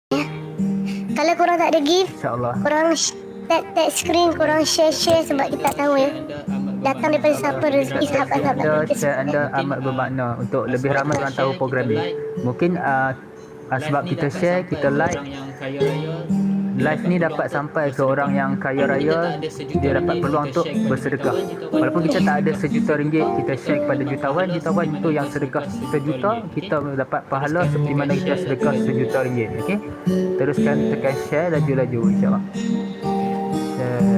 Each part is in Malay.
ya. Kalau korang tak ada gift, InsyaAllah. korang tag screen, korang share sebab kita tak tahu ya. Datang daripada siapa rezeki sahabat-sahabat Anda, kita. share anda amat bermakna untuk lebih ramai orang tahu program ni. Mungkin sebab kita share, kita like, live ni dapat sampai ke orang yang kaya raya, dia dapat peluang untuk bersedekah. Walaupun kita tak ada sejuta ringgit, kita share kepada jutawan itu yang sedekah sejuta, kita dapat pahala seperti mana kita sedekah sejuta ringgit. Okey, teruskan tekan share laju-laju, insyaAllah.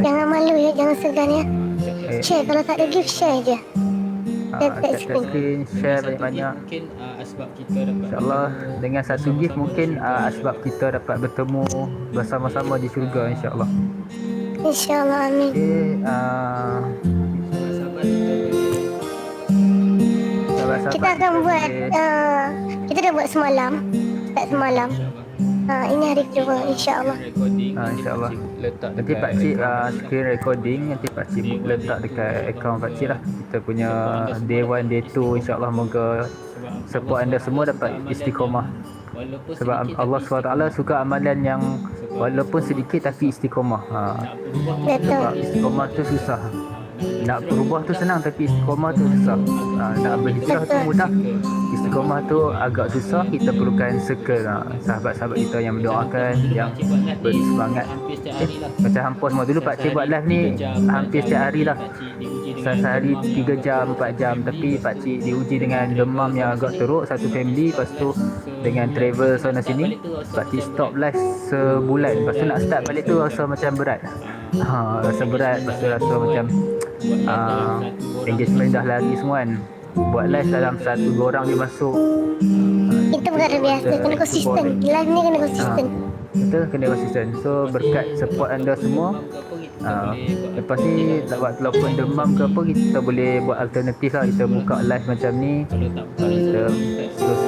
Jangan malu ya, jangan segan ya. Share, kalau tak ada gift, share je. Tap screen, share banyak-banyak. InsyaAllah dengan satu gift mungkin sebab kita dapat bertemu bersama-sama di syurga, insyaAllah. InsyaAllah, amin. Okay, kita akan buat kita dah buat semalam, start semalam. Ini hari kedua, insyaAllah. InsyaAllah. Nanti pakcik screen recording, nanti pakcik letak dekat akaun pakcik lah. Kita punya day 1, day 2, insyaAllah. Moga support anda semua dapat istiqomah. Sebab Allah SWT suka amalan yang walaupun sedikit tapi istiqomah. Sebab istiqomah tu susah. Nak berubah tu senang tapi istiqomah tu susah. Nak berhijrah tu mudah, istiqomah tu agak susah. Kita perlukan circle sahabat-sahabat kita yang mendoakan, yang beri semangat. Macam hampa semua dulu pakcik buat live ni hampir setiap hari lah. Sehari 3 jam, 4 jam. Tapi pakcik diuji dengan demam yang agak teruk, satu family. Lepas tu dengan travel sana sini, pakcik stop live sebulan. Lepas tu nak start balik tu rasa macam berat. Rasa berat, lepas tu rasa macam engagement dah lari semua kan. Buat live dalam 1-2 orang dia masuk. Itu perkara biasa, kena konsisten. Live ni kena konsisten. Betul, kena konsisten. So berkat support anda semua, lepas ni waktu lakukan demam ke apa, kita boleh buat alternatif lah. Kita buka live macam ni, kita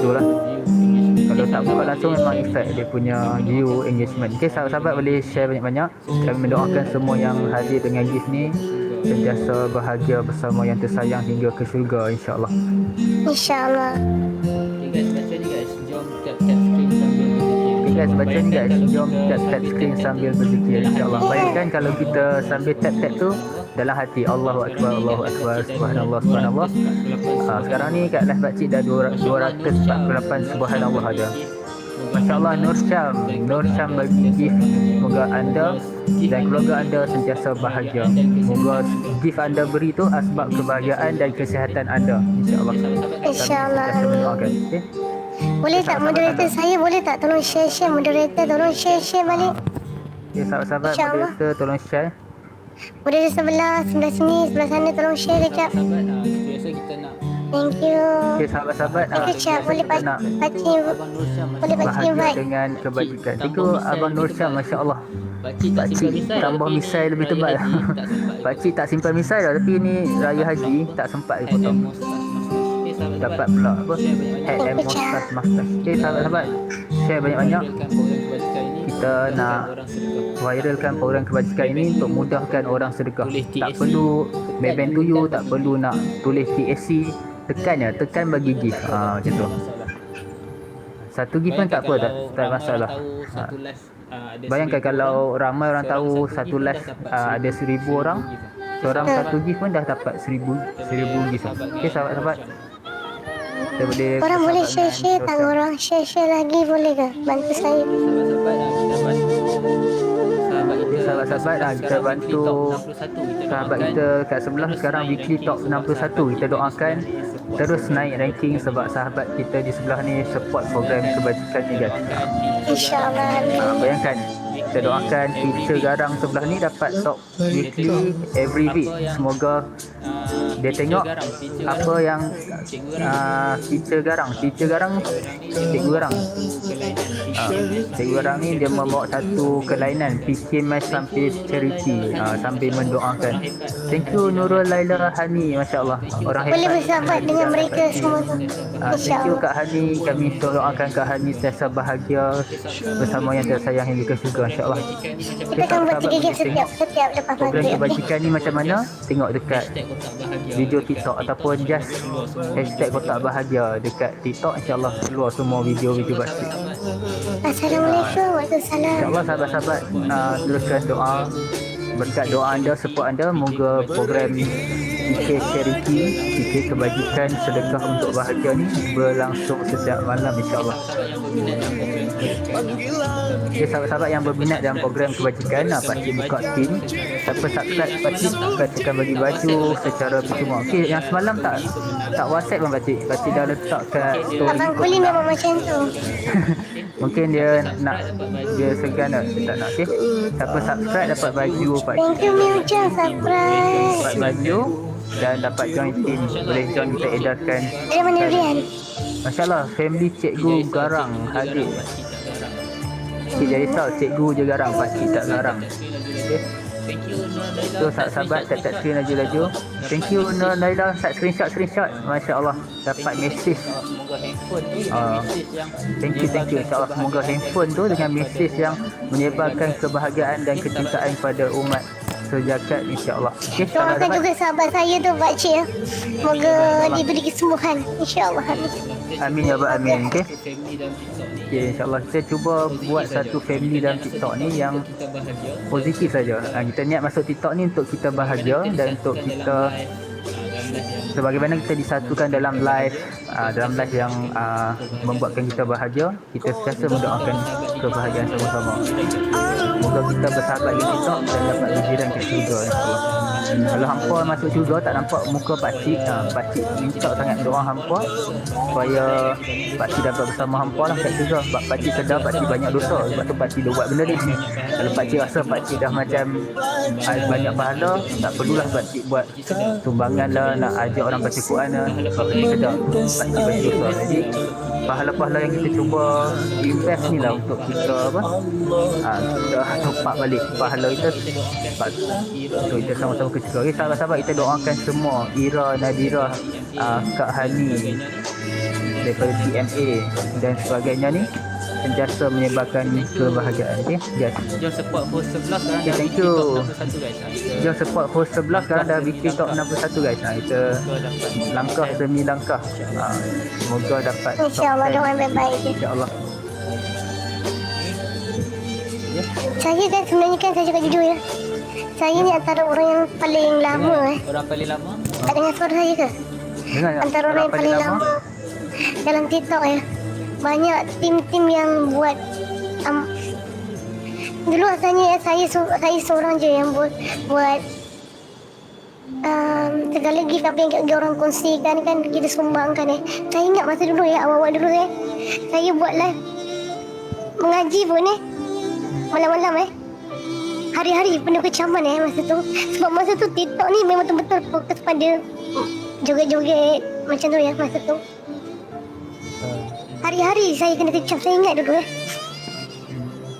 slow lah. Kalau tak buka langsung memang efek dia punya view, engagement. Okay, sahabat-sahabat boleh share banyak-banyak. Kami mendoakan semua yang hadir dengan gift ni sentiasa bahagia bersama yang tersayang hingga ke syurga, insyaAllah. InsyaAllah. Guys, baca ni guys, jom tap screen sambil berzikir, insyaAllah. Bayangkan kalau kita sambil tap tu dalam hati, Allahu Akbar, Allahu Akbar, Subhanallah, Subhanallah. Sekarang ni kat live pakcik dah 248 Subhanallah ada. Masya Allah, Nur Syam bagi gift. Moga anda dan keluarga anda sentiasa bahagia. Moga gift anda beri tu asbab kebahagiaan dan kesihatan anda, insyaAllah. InsyaAllah. Okay. Boleh tak moderator saya, boleh tak tolong share moderator, tolong share balik. Okay, sahabat-sahabat moderator tolong share. Moderator sebelah sini, sebelah sana tolong share kejap. Thank you. Okay, sahabat-sahabat, kejap boleh pakcik invite dengan kebajikan. Thank you Abang Nur Syam, Masya Allah. Pakcik tambah misai lebih tebal. Pakcik tak simpan misai dah, tapi ni Raya Haji tak sempat dipotong. Dapat pula apa, head and mustache. Okay, sahabat-sahabat, share banyak-banyak. Kita nak viralkan program kebajikan ini untuk mudahkan orang sedekah. Tak perlu maybank to you, tak perlu nak tulis TSC. Tekan bagi gift. Macam tu. Satu gift pun tak apa, tak masalah. Bayangkan kalau ramai orang tahu satu live ada 1000 orang, seorang satu gift pun dah dapat 1000 gift. Okay, sahabat-sahabat, orang boleh share tak? Orang share lagi boleh ke? Bantu saya. Sahabat-sahabat, kita bantu sahabat kita kat sebelah sekarang weekly top 61. Kita doakan terus naik ranking sebab sahabat kita di sebelah ni support program kebajikan ni guys. InsyaAllah. Bayangkan, kita doakan teacher garang sebelah ni dapat top weekly every week. Semoga dia tengok apa yang teacher garang cikgu garang ni dia membawa satu kelainan PK Mas sampai charity, sambil mendoakan. Thank you Nurul Laila Hani, Masya Allah, orang hebat. Boleh bersahabat dengan mereka semua tu. Thank you Kak Hani, kami doakan Kak Hani sentiasa bahagia bersama yang tersayang hingga ke syurga, insyaAllah. Kita akan buat 3 game setiap lepas program maghrib. kebajikan ni macam mana? Tengok dekat video TikTok ataupun just hashtag kotak bahagia dekat TikTok, insyaAllah keluar semua video-video pakcik. Assalamualaikum. Waalaikumsalam. InsyaAllah sahabat-sahabat teruskan doa. Berkat doa anda, support anda, moga program fikir charity, fikir kebajikan, sedekah untuk bahagia ni berlangsung setiap malam insyaAllah. Okay, sahabat-sahabat yang berminat dalam program kebajikan, pakcik buka skrin. Siapa subscribe pakcik akan bagi baju secara percuma. Okay, yang semalam tak WhatsApp pun pakcik dah letak kat story. Abang Kuli memang macam tu. Mungkin dia segan tak nak. Okay, siapa subscribe dapat baju pakcik. Thank you Miucang surprise. Dapat baju dan dapat join team. Boleh join, kita edarkan. Dari mana Rian? Masya Allah, family Cikgu Garang hadir. Cik jadi risau, cikgu je garang, pakcik tak garang. Okay. So sahabat tap screen laju-laju. Thank you Nur Naila, start screenshot. Masya Allah, dapat mesej. Thank you. InsyaAllah semoga handphone tu dengan mesej yang menyebarkan kebahagiaan dan kecintaan pada umat sejagat insyaAllah. Okay, Doakan juga sahabat saya tu pakcik ya. Semoga diberi kesembuhan insyaAllah. Amin ya Rabbal Alamin. Okay, insyaAllah kita cuba buat satu family dalam TikTok ni yang positif saja. Kita niat masuk TikTok ni untuk kita bahagia dan untuk kita sebagaimana kita disatukan dalam live yang membuatkan kita bahagia. Kita sentiasa mendoakan kebahagiaan sama-sama. Semoga kita bersahabat di TikTok dan dapat berjiran kat syurga insyaAllah. Kalau hampa masuk syurga tak nampak muka pakcik, pakcik minta sangat doa hampa supaya pakcik dapat bersama hampa lah kat syurga. Sebab pakcik sedar pakcik banyak dosa, sebab tu pakcik dah buat benda ni. Kalau pakcik rasa pakcik dah macam banyak pahala, tak perlulah pakcik buat sumbangan lah, nak ajak orang baca Quran lah. Sebab pakcik sedar pakcik banyak dosa. Jadi pahala-pahala yang kita cuba invest ni lah untuk kita kita top balik pahala kita untuk kita sama-sama ke syurga. Okay, sahabat-sahabat kita doakan semua Ira, Nadira, Kak Hani daripada TMA dan sebagainya ni sentiasa menyebarkan kebahagiaan. Okay, yes. Jom support host 11 sekarang Okay, dah thank bikin you. top 61 guys. Jom support host 11 sekarang dah bikin top 61 guys. Kita langkah demi langkah. Semoga dapat top InsyaAllah 10. doa yang baik-baik je. InsyaAllah. Saya kan sebenarnya kan saya cakap jujur ya. Saya ni antara orang yang paling lama Orang paling lama. tak dengar suara saya ke? Dengar tak? Antara orang yang paling lama dalam TikTok ya. Banyak tim-tim yang buat dulu asalnya saya seorang je yang buat segala gift apa yang orang kongsikan kan kita sumbangkan. Saya ingat masa dulu ya, awal-awal dulu saya buat live mengaji pun malam-malam hari-hari penuh kecaman masa tu. Sebab masa tu TikTok ni memang betul-betul fokus pada joget-joget macam tu ya masa tu. Hari-hari saya kena kecam, saya ingat dulu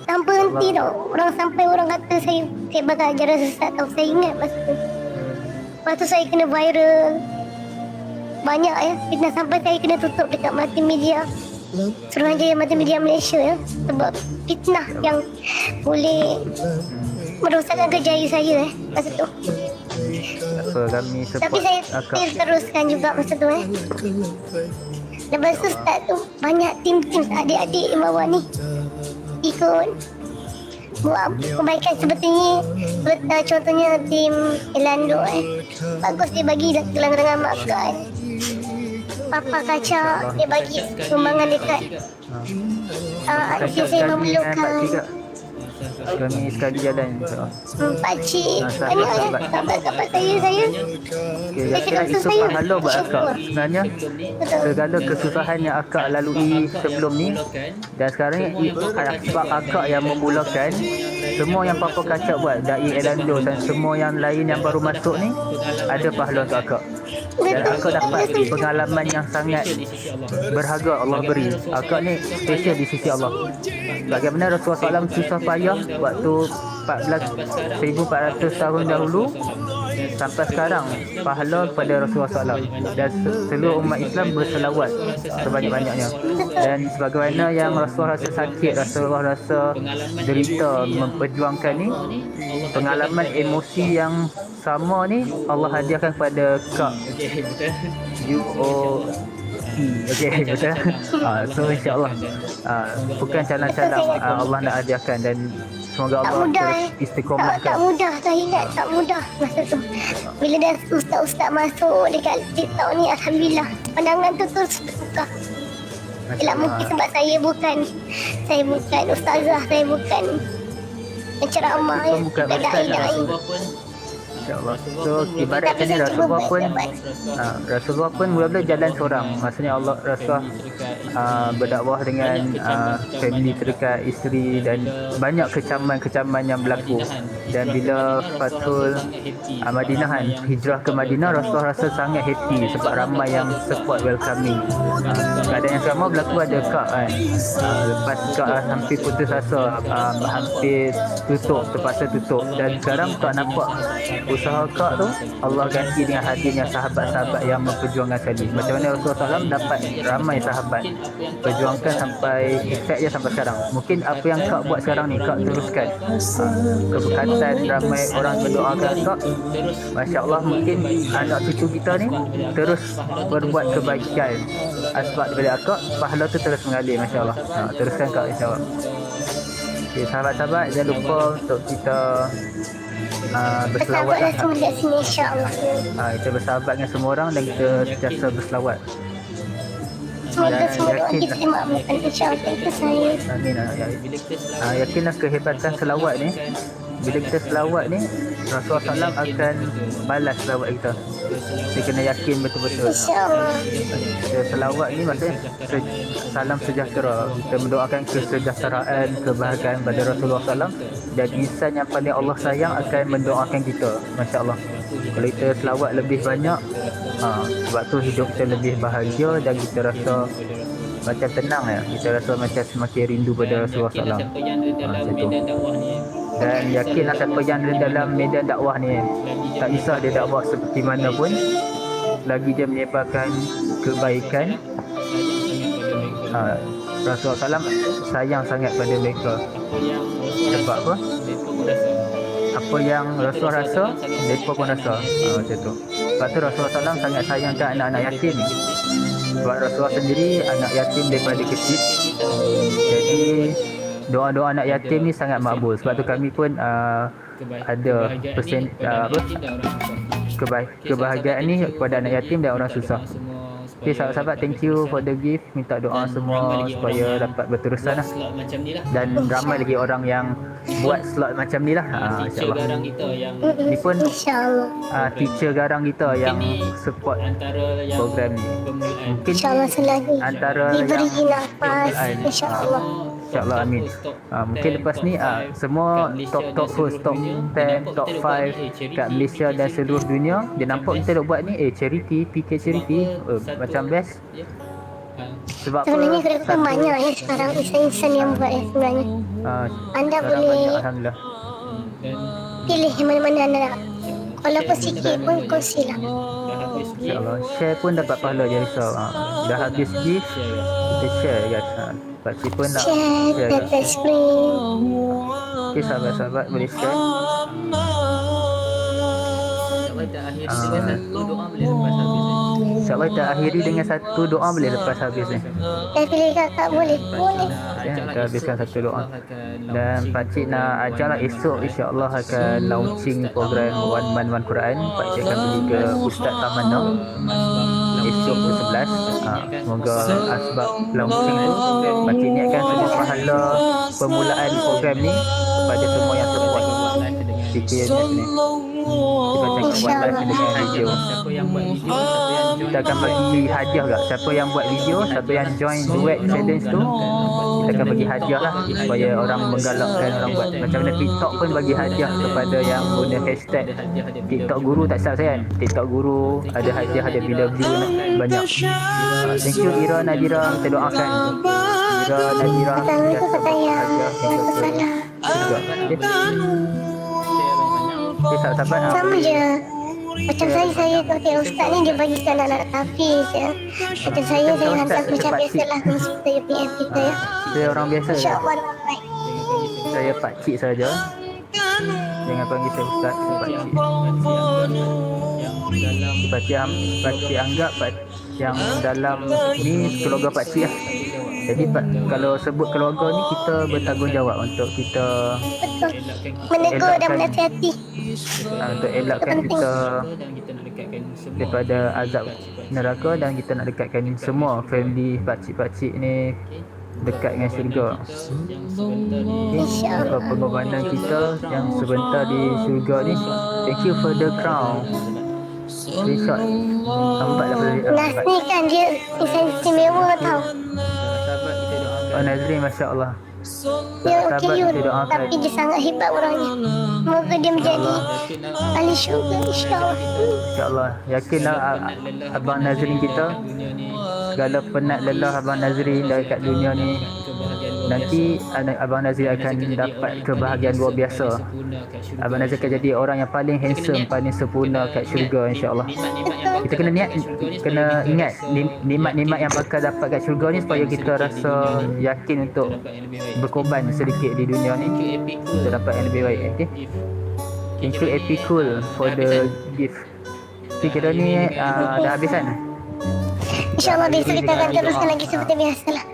tanpa henti tau. Orang kata saya bakal ajaran sesat tau. Saya ingat masa tu. Lepas tu saya kena viral banyak fitnah sampai saya kena tutup dekat multimedia Suruhanjaya Multimedia Malaysia ya. Sebab fitnah yang boleh merosakkan kerjaya saya masa tu. Apa kami support. Tapi saya akak. teruskan juga masa tu Lepas tu start tu banyak tim-tim adik-adik di bawah ni ikut buat kebaikan seperti ni. Contohnya tim Elando bagus, dia bagi gelang-gelang makan. Papa Kaca dia bagi sumbangan dekat adik saya memerlukan. Kami sekali jalan insyaAllah. Pakcik banyak sahabat-sahabat saya Okay, saya kira rasa itu saya pahala buat akak. Sebenarnya segala kesusahan yang akak lalui sebelum ni dan sekarang ni sebab akak yang memulakan. Semua yang Papa Kacak buat, Dai Elando dan semua yang lain yang baru masuk ni, ada pahala untuk akak. Dan akak dapat pengalaman yang sangat berharga Allah beri. Akak ni special di sisi Allah. Bagaimana Rasulullah SAW susah payah waktu 1400 tahun dahulu sampai sekarang, pahala kepada Rasulullah SAW dan seluruh umat Islam berselawat sebanyak-banyaknya. Dan sebagaimana yang Rasulullah rasa sakit, Rasulullah rasa derita memperjuangkan ni, pengalaman emosi yang sama ni Allah hadiahkan kepada Kak happy. Okey, betul. So insya-Allah bukan calang-calang Allah nak ajarkan, dan semoga Tak Allah mudah terus tak istiqomahkan. mudah, saya ingat tak mudah masa tu. Bila dah ustaz-ustaz masuk dekat TikTok ni, alhamdulillah pandangan tu terus bertukar. Yelah, mungkin sebab saya bukan ustazah, saya bukan penceramah, Bukan tak ustaz lah. dai. InsyaAllah. So ibarat Tapi ni saya cuba Rasulullah pun buat. Rasulullah pun mula-mula jalan seorang. Maksudnya Allah Rasulullah berdakwah dengan family terdekat, isteri, dan banyak kecaman-kecaman yang berlaku. Dan bila Fathul Madinah kan, hijrah ke Madinah, Rasulullah rasa sangat happy sebab ramai yang support, welcoming. Keadaan yang sama berlaku ada Kak kan. Lepas Kak hampir putus asa, hampir terpaksa tutup, dan sekarang Kak nampak usaha Kak tu Allah ganti dengan hadirnya sahabat-sahabat yang memperjuangkan sekali. Macam mana Rasulullah SAW dapat ramai sahabat perjuangkan sampai efek je sampai sekarang. Mungkin apa yang Kak buat sekarang ni Kak teruskan. Keberkatan ramai orang berdoakan Kak. Masya Allah, mungkin anak cucu kita ni terus berbuat kebaikan sebab daripada Kak, pahala tu terus mengalir. Masya Allah. Teruskan Kak, insyaAllah. Okay, sahabat-sahabat, jangan lupa untuk kita berselawat Bersahabatlah semua dekat sini, insyaAllah. kita bersahabat dengan semua orang dan kita sentiasa berselawat. Semoga semua doa yakin kita dimakbulkan, insyaAllah. Itu saya. Amin. Yakinlah kehebatan selawat ni. Bila kita selawat ni, Rasulullah SAW akan balas selawat kita. Kita kena yakin betul-betul. InsyaAllah. Kita selawat ni maksudnya salam sejahtera. Kita mendoakan kesejahteraan, kebahagiaan pada Rasulullah SAW, dan insan yang paling Allah sayang akan mendoakan kita. Masya Allah. Kalau kita selawat lebih banyak, sebab tu hidup kita lebih bahagia dan kita rasa macam tenang ya. Kita rasa macam semakin rindu pada Rasulullah SAW. Macam tu. Dan yakinlah siapa yang ada dalam medan dakwah ni, tak kisah dia dakwah seperti mana pun, lagi dia menyebarkan kebaikan, Rasulullah SAW sayang sangat pada mereka. Sebab apa? Apa yang Rasulullah rasa, mereka pun rasa. Macam tu. Sebab tu Rasulullah SAW sangat sayangkan anak-anak yatim. Sebab Rasulullah sendiri anak yatim daripada kecil. Jadi doa-doa anak yatim ni sangat makbul. Sebab tu kami pun ada kebahagiaan ni kepada anak yatim dan orang susah. Okay, sahabat-sahabat, thank you for the gift. Minta doa semua supaya dapat berterusan lah. Dan ramai lagi orang yang buat slot macam ni lah. InsyaAllah. Ni pun teacher garang kita yang support program ni. Mungkin InsyaAllah selagi antara diberi yang nafas, insyaAllah. InsyaAllah, amin. Mungkin lepas ni semua top host, top 10, top 5 kat Malaysia dan seluruh dunia, dia nampak kita dah buat ni charity, PK charity, macam best. Sebab Sebenarnya apa? kedai-kedai banyak ya sekarang, insan-insan yang buat ya sebenarnya. Anda sekarang boleh banyak, Alhamdulillah. pilih mana-mana anda nak. Walaupun sikit pun kongsilah. InsyaAllah. Share pun dapat pahala, jangan risau. Dah habis gift, kita share guys. Pakcik pun nak Share, guys. tap screen. Okay, sahabat-sahabat boleh share. InsyaAllah kita akhiri dengan satu doa boleh lepas habis ni. Saya pilih kakak boleh? Boleh. Kita habiskan satu doa. Dan pakcik nak ajarlah esok insyaAllah akan launching program One Man One Quran. Pakcik akan pergi ke Ustaz Tamana esok pukul 11. Semoga sebab launching tu pakcik ni akan sedia pahala permulaan program ni kepada semua yang support PKNet ni. Kita akan buat live dengan video. Kita akan bagi hadiah tak? Siapa yang buat video, siapa yang join duet challenge tu, kita akan bagi hadiah lah supaya orang menggalakkan orang buat. Macam mana TikTok pun bagi hadiah kepada yang guna hashtag TikTok Guru, tak silap saya kan? TikTok Guru ada hadiah, ada bila view banyak. Thank you Ira Nadira, kita doakan Ira Nadira Assalamualaikum katanya. Waalaikumsalam. Okay, sahabat-sahabat. Sama je. Macam saya kalau ustaz ni dia bagikan anak-anak hafiz ya. Macam saya hantar macam biasalah saya PM kita ya. Saya orang biasa. InsyaAllah dengan baik. Saya pakcik saja. Jangan panggil saya ustaz, saya pakcik. Pakcik anggap yang dalam ni keluarga pakcik lah. Jadi kalau sebut keluarga ni, kita bertanggungjawab untuk kita Betul. Menegur dan menasihati. untuk elakkan Penting. kita Dan kita nak dekatkan semua daripada azab neraka, dan kita nak dekatkan semua family pakcik-pakcik ni dekat dengan syurga. yang sebentar ni InsyaAllah. Pengorbanan kita yang sebentar di syurga ni. Thank you for the crown. Screenshot. Lambat lah pada Nas ni kan dia insan istimewa tau. sahabat kita doakan. Oh, Nazrin, Masya Allah. Dia Sahabat OKU kita doakan. tapi dia sangat hebat orangnya. Semoga dia menjadi Yakin nak ahli syurga insyaAllah. InsyaAllah. Yakinlah Abang Nazrin kita, dunia ni segala penat lelah Abang Nazrin dekat dunia ni, kebahagiaan luar nanti Abang Nazrin akan dapat kebahagiaan luar biasa. sempurna kat syurga. Abang Nazrin akan jadi orang yang paling handsome, paling sempurna kat syurga, insyaAllah. Nikmat-nikmat yang Kita kena niat, kena ingat nikmat-nikmat yang bakal dapat kat syurga ni, supaya kita rasa yakin untuk dapat yang lebih baik. berkorban sedikit di dunia ni Epic cool. untuk dapat yang lebih baik. Okay? Thank you Epic Cool for the gift. Okay, kira ni dah habis kan? InsyaAllah besok kita akan teruskan lagi seperti biasa lah.